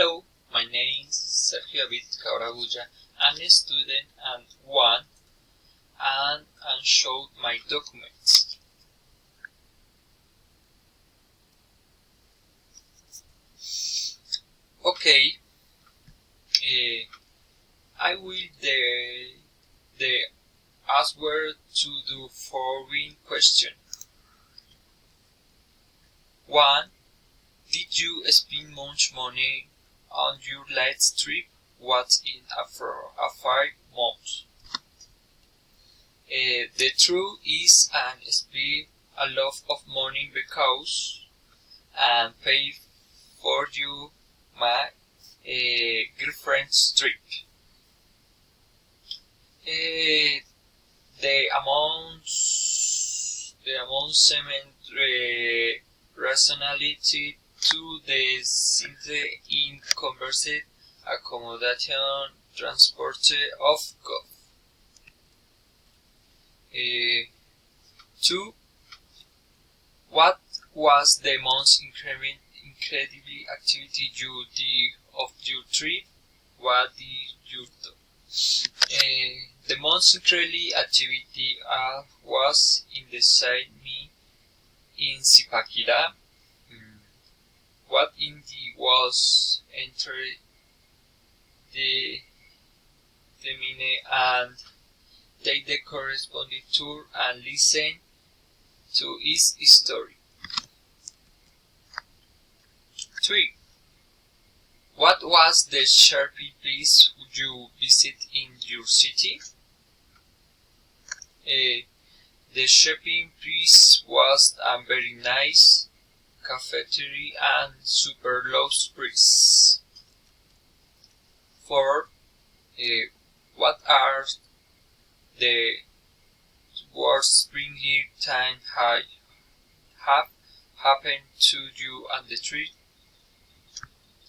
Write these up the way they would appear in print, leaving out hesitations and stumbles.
Hello, my name is Sergio David Cabrabulla. I'm a student and showed my documents. Okay, I will the answer to the following question. 1. Did you spend much money on your last trip? What's in a 5 months? The truth is I spent a lot of money because and pay for you my girlfriend's trip. The amount seemed rationality to the simple in conversed accommodation transport of goods. 2. What was the most incredible activity you did of your trip? What did you do? The most incredible activity was in the Saimi in Zipaquirá. What indeed was enter the mine and take the corresponding tour and listen to its story. 3. What was the shopping place you visit in your city? The shopping place was a very nice cafeteria and super low price. 4. What are the worst spring time have happened to you on the trip?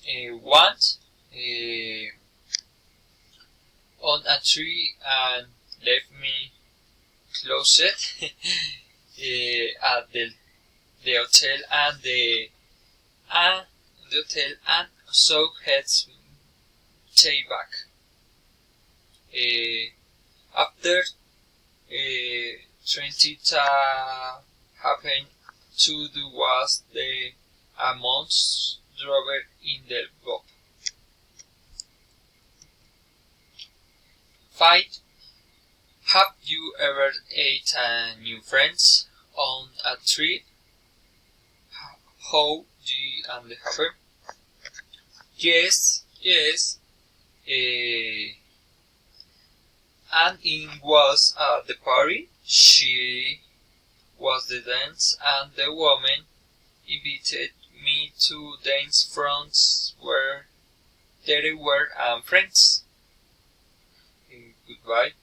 1. On a tree and left me closet at the hotel and so heads take back. After 20 happened to do was the amounts dropped in the book. 5. Have you ever ate new friends on a trip? How did you happen? Yes. And it was at the party. She was the dance, and the woman invited me to dance fronts where they were friends. Goodbye.